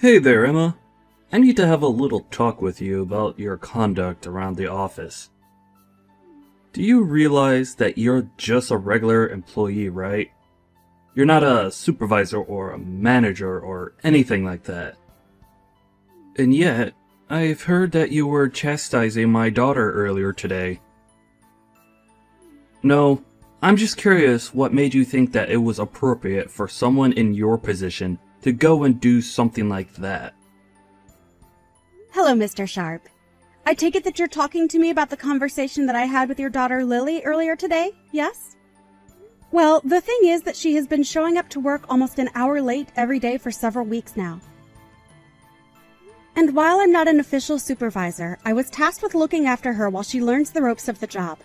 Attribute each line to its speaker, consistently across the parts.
Speaker 1: Hey there, Emma. I need to have a little talk with you about your conduct around the office. Do you realize that you're just a regular employee, right? You're not a supervisor or a manager or anything like that. And yet, I've heard that you were chastising my daughter earlier today. No, I'm just curious what made you think that it was appropriate for someone in your position to go and do something like that.
Speaker 2: Hello, Mr. Sharp. I take it that you're talking to me about the conversation that I had with your daughter Lily earlier today, yes? Well, the thing is that she has been showing up to work almost an hour late every day for several weeks now. And while I'm not an official supervisor, I was tasked with looking after her while she learns the ropes of the job.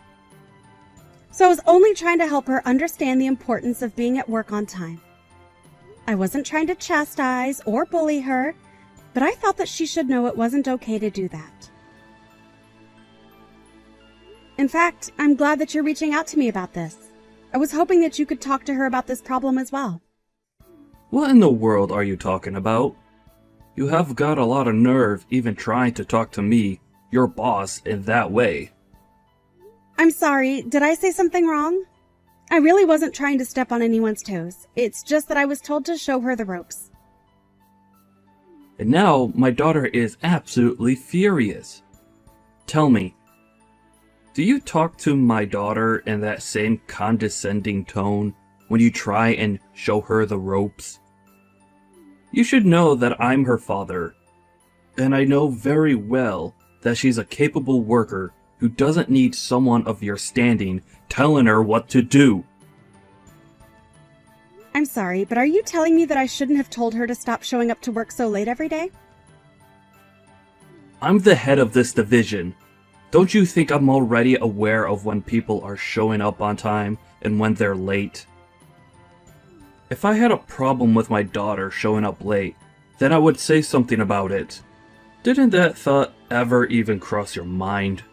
Speaker 2: So I was only trying to help her understand the importance of being at work on time. I wasn't trying to chastise or bully her, but I thought that she should know it wasn't okay to do that. In fact, I'm glad that you're reaching out to me about this. I was hoping that you could talk to her about this problem as well.
Speaker 1: What in the world are you talking about? You have got a lot of nerve even trying to talk to me, your boss, in that way.
Speaker 2: I'm sorry, did I say something wrong? I really wasn't trying to step on anyone's toes. It's just that I was told to show her the ropes.
Speaker 1: And now my daughter is absolutely furious. Tell me, do you talk to my daughter in that same condescending tone when you try and show her the ropes? You should know that I'm her father, and I know very well that she's a capable worker who doesn't need someone of your standing telling her what to do.
Speaker 2: I'm sorry, but are you telling me that I shouldn't have told her to stop showing up to work so late every day?
Speaker 1: I'm the head of this division. Don't you think I'm already aware of when people are showing up on time and when they're late? If I had a problem with my daughter showing up late, then I would say something about it. Didn't that thought ever even cross your mind?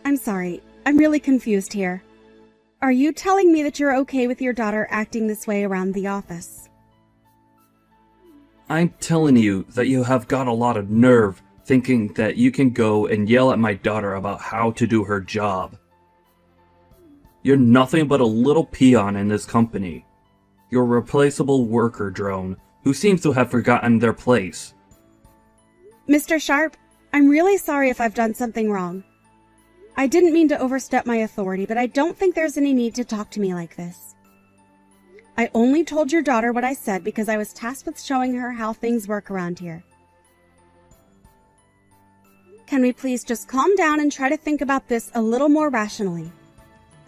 Speaker 2: I'm sorry, I'm really confused here. Are you telling me that you're okay with your daughter acting this way around the office?
Speaker 1: I'm telling you that you have got a lot of nerve thinking that you can go and yell at my daughter about how to do her job. You're nothing but a little peon in this company. You're a replaceable worker drone who seems to have forgotten their place.
Speaker 2: Mr. Sharp, I'm really sorry if I've done something wrong. I didn't mean to overstep my authority, but I don't think there's any need to talk to me like this. I only told your daughter what I said because I was tasked with showing her how things work around here. Can we please just calm down and try to think about this a little more rationally?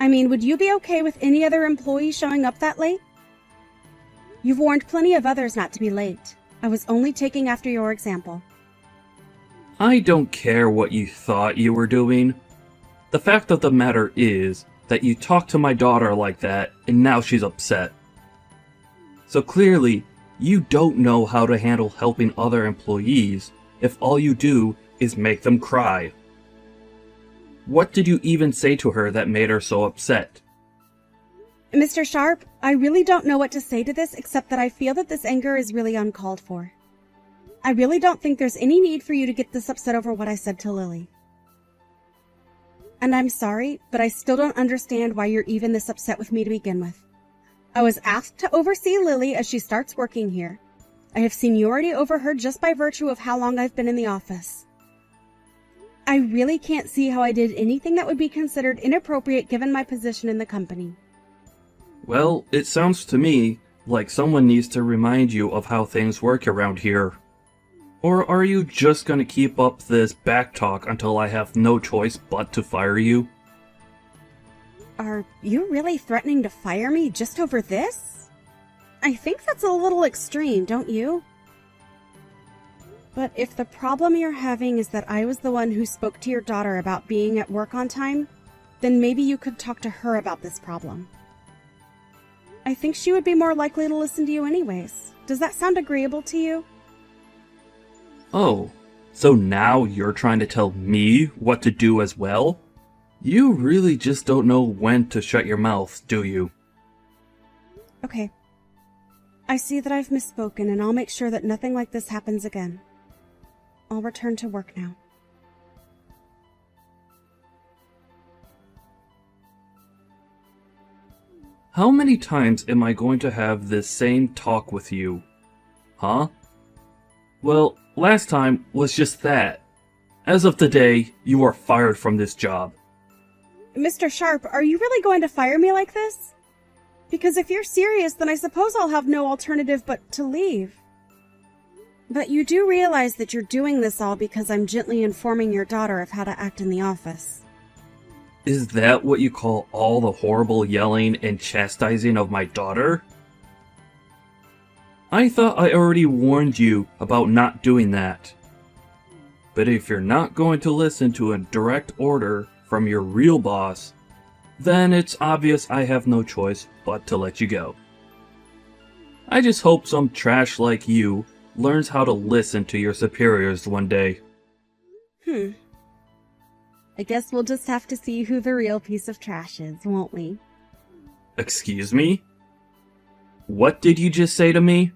Speaker 2: I mean, would you be okay with any other employee showing up that late? You've warned plenty of others not to be late. I was only taking after your example.
Speaker 1: I don't care what you thought you were doing. The fact of the matter is that you talked to my daughter like that, and now she's upset. So clearly, you don't know how to handle helping other employees if all you do is make them cry. What did you even say to her that made her so upset?
Speaker 2: Mr. Sharp, I really don't know what to say to this except that I feel that this anger is really uncalled for. I really don't think there's any need for you to get this upset over what I said to Lily. And I'm sorry, but I still don't understand why you're even this upset with me to begin with. I was asked to oversee Lily as she starts working here. I have seniority over her just by virtue of how long I've been in the office. I really can't see how I did anything that would be considered inappropriate given my position in the company.
Speaker 1: Well, it sounds to me like someone needs to remind you of how things work around here. Or are you just gonna keep up this backtalk until I have no choice but to fire you?
Speaker 2: Are you really threatening to fire me just over this? I think that's a little extreme, don't you? But if the problem you're having is that I was the one who spoke to your daughter about being at work on time, then maybe you could talk to her about this problem. I think she would be more likely to listen to you anyways. Does that sound agreeable to you?
Speaker 1: Oh, so now you're trying to tell me what to do as well? You really just don't know when to shut your mouth, do you?
Speaker 2: Okay. I see that I've misspoken, and I'll make sure that nothing like this happens again. I'll return to work now.
Speaker 1: How many times am I going to have this same talk with you? Huh? Well, last time was just that. As of today, you are fired from this job.
Speaker 2: Mr. Sharp, are you really going to fire me like this? Because if you're serious, then I suppose I'll have no alternative but to leave. But you do realize that you're doing this all because I'm gently informing your daughter of how to act in the office.
Speaker 1: Is that what you call all the horrible yelling and chastising of my daughter? I thought I already warned you about not doing that. But if you're not going to listen to a direct order from your real boss, then it's obvious I have no choice but to let you go. I just hope some trash like you learns how to listen to your superiors one day.
Speaker 2: I guess we'll just have to see who the real piece of trash is, won't we?
Speaker 1: Excuse me? What did you just say to me?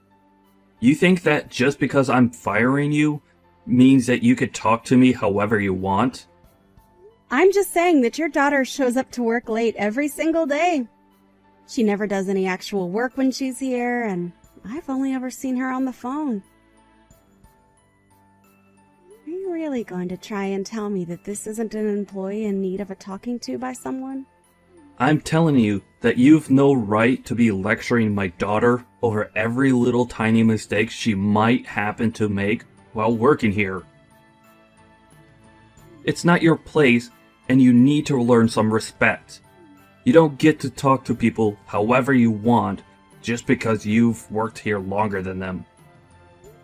Speaker 1: You think that just because I'm firing you means that you could talk to me however you want?
Speaker 2: I'm just saying that your daughter shows up to work late every single day. She never does any actual work when she's here, and I've only ever seen her on the phone. Are you really going to try and tell me that this isn't an employee in need of a talking to by someone?
Speaker 1: I'm telling you that you've no right to be lecturing my daughter over every little tiny mistake she might happen to make while working here. It's not your place, and you need to learn some respect. You don't get to talk to people however you want just because you've worked here longer than them.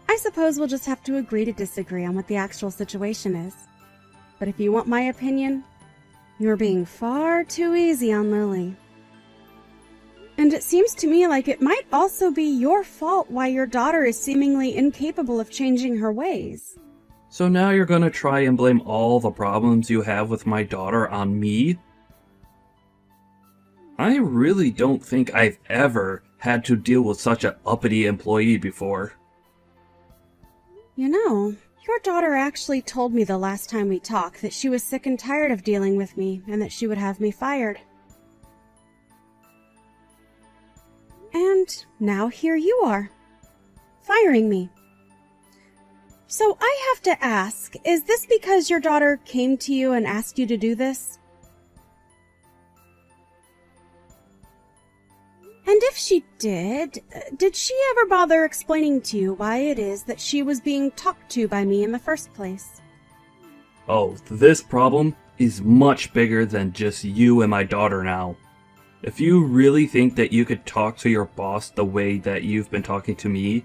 Speaker 2: I suppose we'll just have to agree to disagree on what the actual situation is. But if you want my opinion, you're being far too easy on Lily. And it seems to me like it might also be your fault why your daughter is seemingly incapable of changing her ways.
Speaker 1: So now you're gonna try and blame all the problems you have with my daughter on me? I really don't think I've ever had to deal with such an uppity employee before.
Speaker 2: You know, your daughter actually told me the last time we talked that she was sick and tired of dealing with me and that she would have me fired. And now here you are, firing me. So I have to ask, is this because your daughter came to you and asked you to do this? And if she did she ever bother explaining to you why it is that she was being talked to by me in the first place?
Speaker 1: Oh, this problem is much bigger than just you and my daughter now. If you really think that you could talk to your boss the way that you've been talking to me,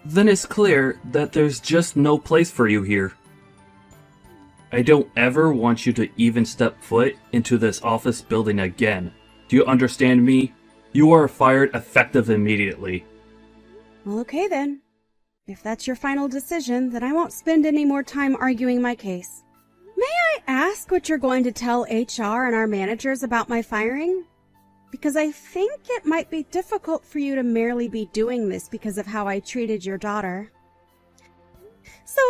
Speaker 1: then it's clear that there's just no place for you here. I don't ever want you to even step foot into this office building again. Do you understand me? You are fired effective immediately.
Speaker 2: Well, okay then. If that's your final decision, then I won't spend any more time arguing my case. May I ask what you're going to tell HR and our managers about my firing? Because I think it might be difficult for you to merely be doing this because of how I treated your daughter. So,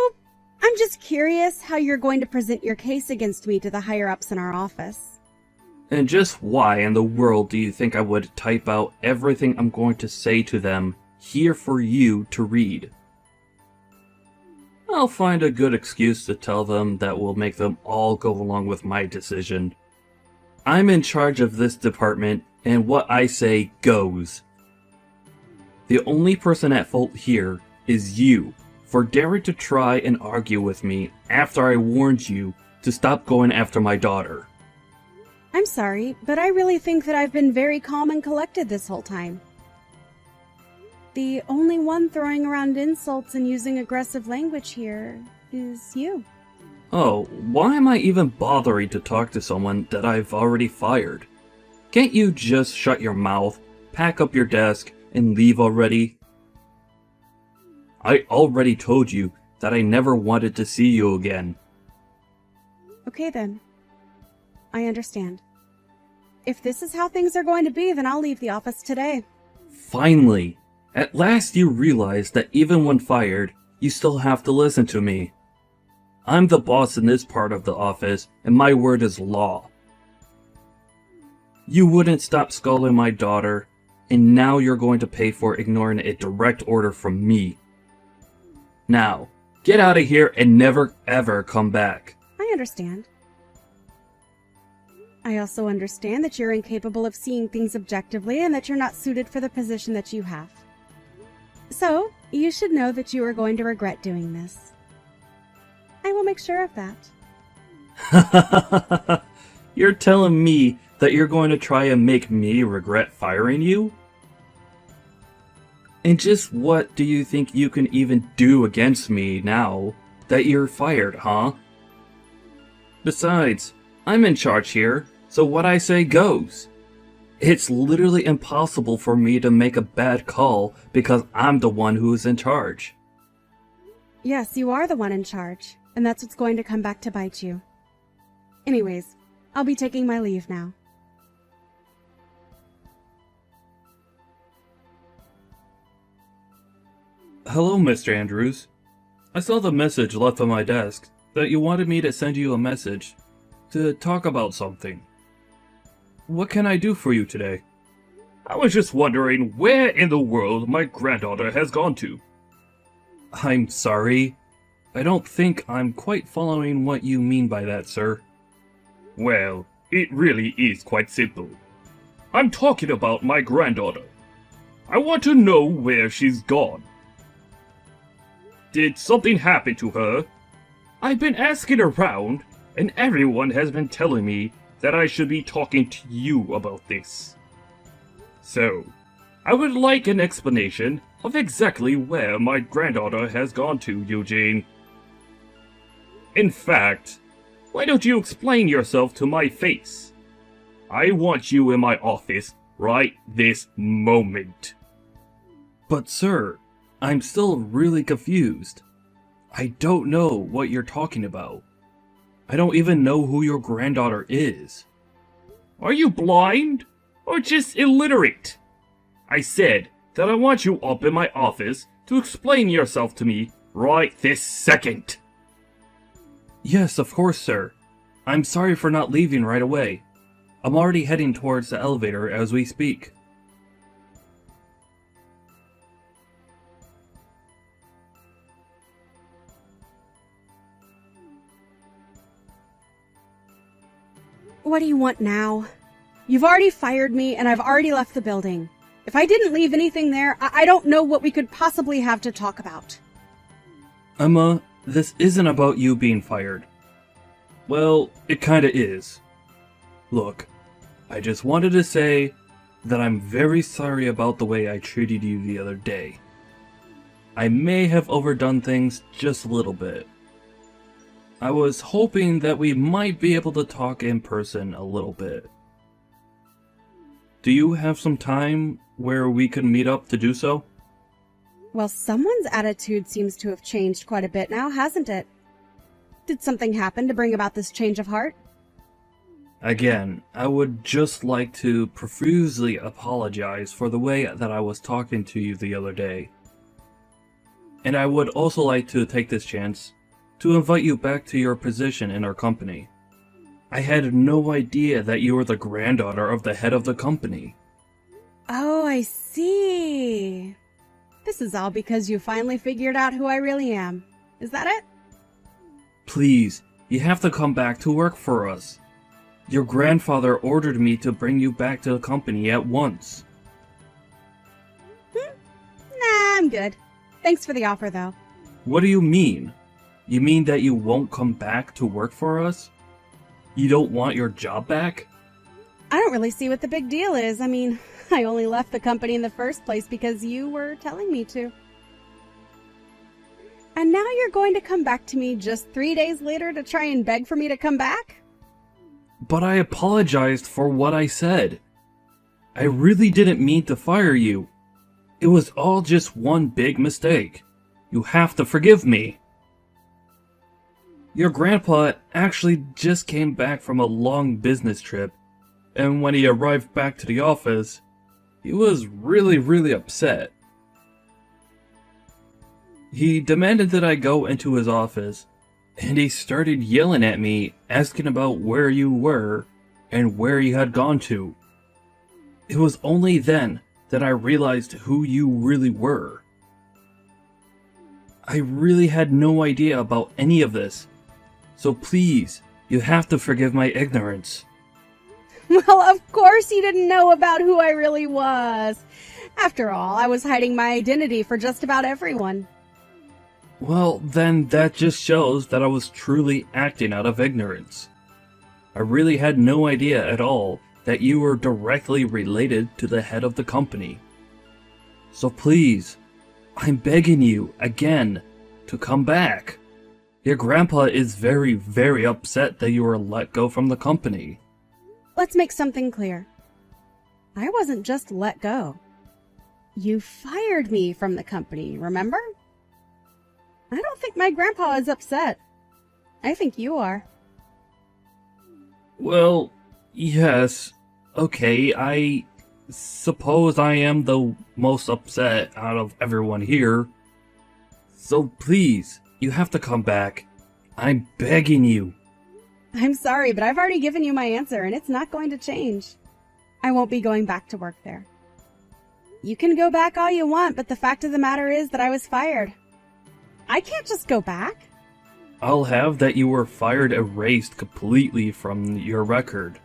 Speaker 2: I'm just curious how you're going to present your case against me to the higher-ups in our office.
Speaker 1: And just why in the world do you think I would type out everything I'm going to say to them here for you to read? I'll find a good excuse to tell them that will make them all go along with my decision. I'm in charge of this department, and what I say goes. The only person at fault here is you, for daring to try and argue with me after I warned you to stop going after my daughter.
Speaker 2: I'm sorry, but I really think that I've been very calm and collected this whole time. The only one throwing around insults and using aggressive language here is you.
Speaker 1: Oh, why am I even bothering to talk to someone that I've already fired? Can't you just shut your mouth, pack up your desk, and leave already? I already told you that I never wanted to see you again.
Speaker 2: Okay then. I understand. If this is how things are going to be, then I'll leave the office today.
Speaker 1: Finally! At last you realize that even when fired, you still have to listen to me. I'm the boss in this part of the office, and my word is law. You wouldn't stop scolding my daughter, and now you're going to pay for ignoring a direct order from me. Now, get out of here and never ever come back.
Speaker 2: I understand. I also understand that you're incapable of seeing things objectively and that you're not suited for the position that you have. So, you should know that you are going to regret doing this. I will make sure of that.
Speaker 1: You're telling me that you're going to try and make me regret firing you? And just what do you think you can even do against me now that you're fired, huh? Besides, I'm in charge here, so what I say goes. It's literally impossible for me to make a bad call because I'm the one who's in charge.
Speaker 2: Yes, you are the one in charge, and that's what's going to come back to bite you. Anyways, I'll be taking my leave now.
Speaker 1: Hello, Mr. Andrews. I saw the message left on my desk that you wanted me to send you a message to talk about something. What can I do for you today? I was just wondering where in the world my granddaughter has gone to. I'm sorry. I don't think I'm quite following what you mean by that, sir. Well, it really is quite simple. I'm talking about my granddaughter. I want to know where she's gone. Did something happen to her? I've been asking around, and everyone has been telling me that I should be talking to you about this. So, I would like an explanation of exactly where my granddaughter has gone to, Eugene. In fact, why don't you explain yourself to my face? I want you in my office right this moment. But sir, I'm still really confused. I don't know what you're talking about. I don't even know who your granddaughter is. Are you blind? Or just illiterate? I said that I want you up in my office to explain yourself to me right this second. Yes, of course, sir. I'm sorry for not leaving right away. I'm already heading towards the elevator as we speak.
Speaker 2: What do you want now? You've already fired me, and I've already left the building. If I didn't leave anything there, I don't know what we could possibly have to talk about.
Speaker 1: Emma, this isn't about you being fired. Well, it kinda is. Look, I just wanted to say that I'm very sorry about the way I treated you the other day. I may have overdone things just a little bit. I was hoping that we might be able to talk in person a little bit. Do you have some time where we could meet up to do so?
Speaker 2: Well, someone's attitude seems to have changed quite a bit now, hasn't it? Did something happen to bring about this change of heart?
Speaker 1: Again, I would just like to profusely apologize for the way that I was talking to you the other day. And I would also like to take this chance to invite you back to your position in our company. I had no idea that you were the granddaughter of the head of the company.
Speaker 2: Oh, I see. This is all because you finally figured out who I really am. Is that it?
Speaker 1: Please, you have to come back to work for us. Your grandfather ordered me to bring you back to the company at once.
Speaker 2: Nah, I'm good. Thanks for the offer, though.
Speaker 1: What do you mean? You mean that you won't come back to work for us? You don't want your job back?
Speaker 2: I don't really see what the big deal is. I mean, I only left the company in the first place because you were telling me to. And now you're going to come back to me just 3 days later to try and beg for me to come back?
Speaker 1: But I apologized for what I said. I really didn't mean to fire you. It was all just one big mistake. You have to forgive me. Your grandpa actually just came back from a long business trip, and when he arrived back to the office, he was really upset. He demanded that I go into his office, and he started yelling at me, asking about where you were and where you had gone to. It was only then that I realized who you really were. I really had no idea about any of this, so please, you have to forgive my ignorance.
Speaker 2: Well, of course you didn't know about who I really was. After all, I was hiding my identity for just about everyone.
Speaker 1: Well, then that just shows that I was truly acting out of ignorance. I really had no idea at all that you were directly related to the head of the company. So please, I'm begging you again to come back. Your grandpa is very, very upset that you were let go from the company.
Speaker 2: Let's make something clear. I wasn't just let go. You fired me from the company, remember? I don't think my grandpa is upset. I think you are.
Speaker 1: Well, yes. Okay, I suppose I am the most upset out of everyone here. So please, you have to come back. I'm begging you.
Speaker 2: I'm sorry, but I've already given you my answer, and it's not going to change. I won't be going back to work there. You can go back all you want, but the fact of the matter is that I was fired. I can't just go back.
Speaker 1: I'll have that you were fired erased completely from your record.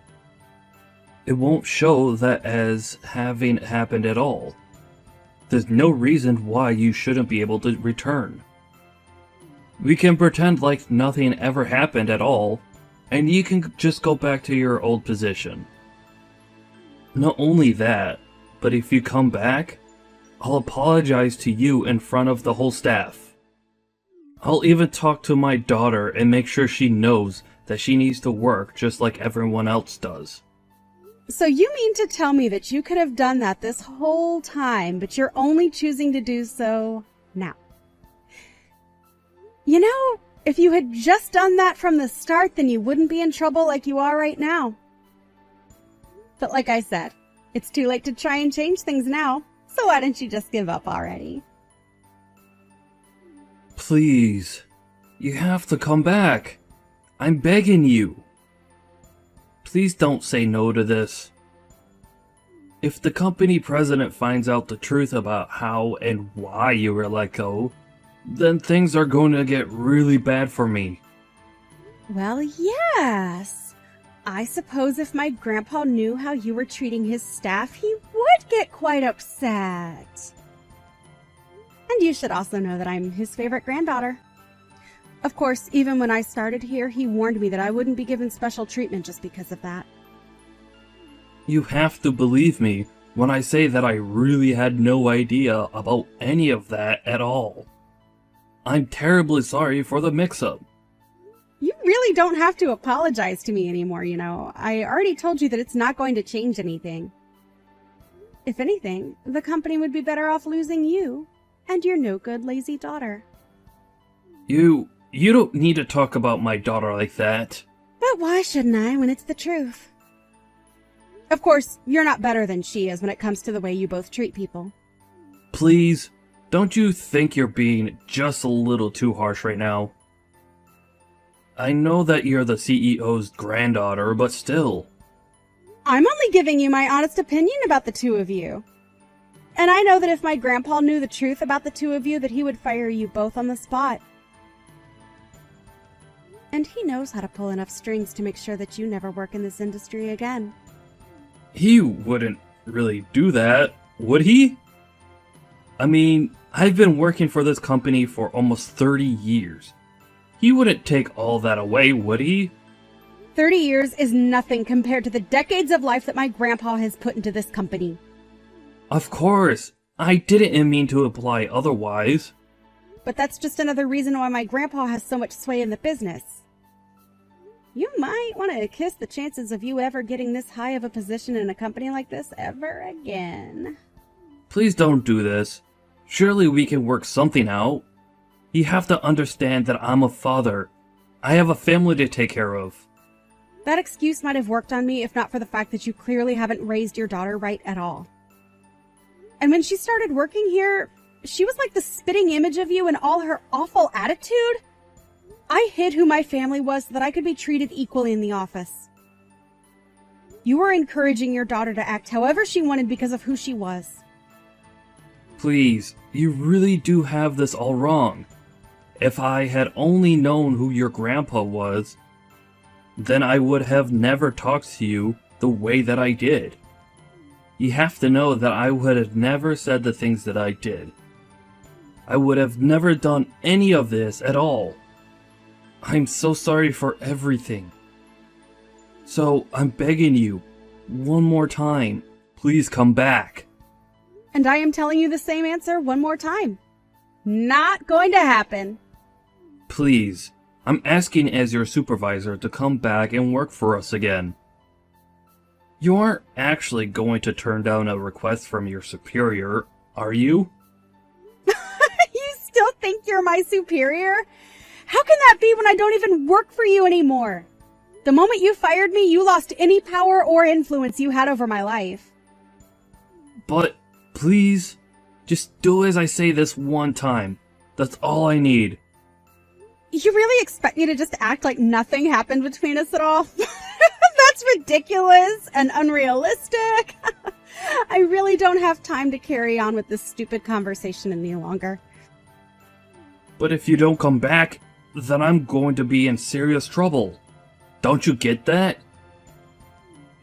Speaker 1: It won't show that as having happened at all. There's no reason why you shouldn't be able to return. We can pretend like nothing ever happened at all, and you can just go back to your old position. Not only that, but if you come back, I'll apologize to you in front of the whole staff. I'll even talk to my daughter and make sure she knows that she needs to work just like everyone else does.
Speaker 2: So you mean to tell me that you could have done that this whole time, but you're only choosing to do so now? You know, if you had just done that from the start, then you wouldn't be in trouble like you are right now. But like I said, it's too late to try and change things now, so why don't you just give up already?
Speaker 1: Please, you have to come back. I'm begging you. Please don't say no to this. If the company president finds out the truth about how and why you were let go, then things are going to get really bad for me.
Speaker 2: Well, yes. I suppose if my grandpa knew how you were treating his staff, he would get quite upset. And you should also know that I'm his favorite granddaughter. Of course, even when I started here, he warned me that I wouldn't be given special treatment just because of that.
Speaker 1: You have to believe me when I say that I really had no idea about any of that at all. I'm terribly sorry for the mix-up.
Speaker 2: You really don't have to apologize to me anymore, you know. I already told you that it's not going to change anything. If anything, the company would be better off losing you and your no-good, lazy daughter.
Speaker 1: You don't need to talk about my daughter like that.
Speaker 2: But why shouldn't I when it's the truth? Of course, you're not better than she is when it comes to the way you both treat people.
Speaker 1: Please, don't you think you're being just a little too harsh right now? I know that you're the CEO's granddaughter, but still.
Speaker 2: I'm only giving you my honest opinion about the two of you. And I know that if my grandpa knew the truth about the two of you, that he would fire you both on the spot. And he knows how to pull enough strings to make sure that you never work in this industry again.
Speaker 1: He wouldn't really do that, would he? I mean, I've been working for this company for almost 30 years. He wouldn't take all that away, would he?
Speaker 2: 30 years is nothing compared to the decades of life that my grandpa has put into this company.
Speaker 1: Of course, I didn't mean to imply otherwise.
Speaker 2: But that's just another reason why my grandpa has so much sway in the business. You might want to kiss the chances of you ever getting this high of a position in a company like this ever again.
Speaker 1: Please don't do this. Surely we can work something out. You have to understand that I'm a father. I have a family to take care of.
Speaker 2: That excuse might have worked on me if not for the fact that you clearly haven't raised your daughter right at all. And when she started working here, she was like the spitting image of you and all her awful attitude. I hid who my family was so that I could be treated equally in the office. You were encouraging your daughter to act however she wanted because of who she was.
Speaker 1: Please, you really do have this all wrong. If I had only known who your grandpa was, then I would have never talked to you the way that I did. You have to know that I would have never said the things that I did. I would have never done any of this at all. I'm so sorry for everything. So I'm begging you, one more time, please come back.
Speaker 2: And I am telling you the same answer one more time. Not going to happen.
Speaker 1: Please, I'm asking as your supervisor to come back and work for us again. You aren't actually going to turn down a request from your superior, are you?
Speaker 2: You still think you're my superior? How can that be when I don't even work for you anymore? The moment you fired me, you lost any power or influence you had over my life.
Speaker 1: But, please, just do as I say this one time. That's all I need.
Speaker 2: You really expect me to just act like nothing happened between us at all? That's ridiculous and unrealistic. I really don't have time to carry on with this stupid conversation any longer.
Speaker 1: But if you don't come back, then I'm going to be in serious trouble. Don't you get that?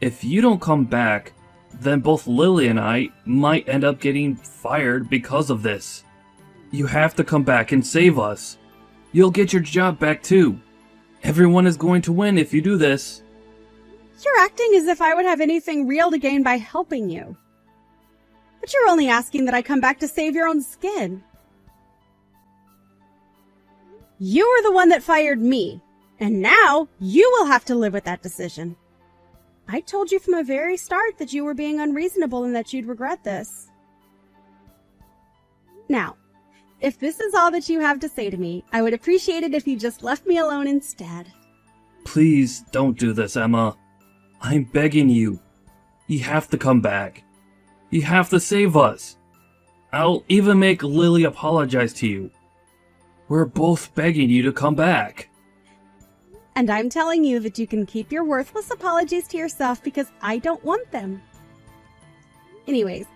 Speaker 1: If you don't come back, then both Lily and I might end up getting fired because of this. You have to come back and save us. You'll get your job back too. Everyone is going to win if you do this.
Speaker 2: You're acting as if I would have anything real to gain by helping you. But you're only asking that I come back to save your own skin. You were the one that fired me, and now you will have to live with that decision. I told you from the very start that you were being unreasonable and that you'd regret this. Now, if this is all that you have to say to me, I would appreciate it if you just left me alone instead.
Speaker 1: Please don't do this, Emma. I'm begging you. You have to come back. You have to save us. I'll even make Lily apologize to you. We're both begging you to come back.
Speaker 2: And I'm telling you that you can keep your worthless apologies to yourself because I don't want them. Anyways,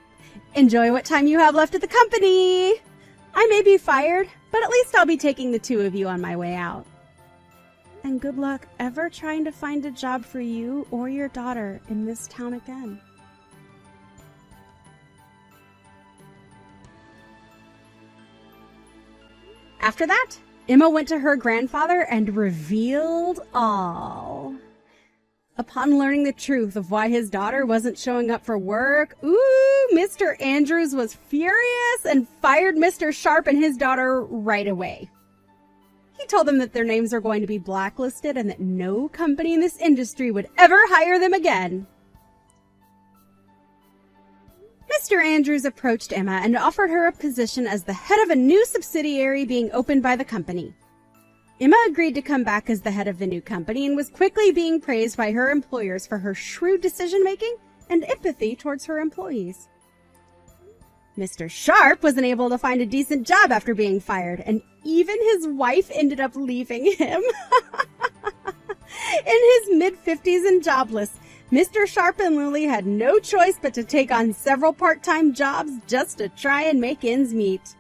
Speaker 2: enjoy what time you have left at the company. I may be fired, but at least I'll be taking the two of you on my way out. And good luck ever trying to find a job for you or your daughter in this town again. After that, Emma went to her grandfather and revealed all. Upon learning the truth of why his daughter wasn't showing up for work, Mr. Andrews was furious and fired Mr. Sharp and his daughter right away. He told them that their names are going to be blacklisted and that no company in this industry would ever hire them again. Mr. Andrews approached Emma and offered her a position as the head of a new subsidiary being opened by the company. Emma agreed to come back as the head of the new company and was quickly being praised by her employers for her shrewd decision-making and empathy towards her employees. Mr. Sharp wasn't able to find a decent job after being fired, and even his wife ended up leaving him. In his mid-50s and jobless, Mr. Sharp and Lily had no choice but to take on several part-time jobs just to try and make ends meet.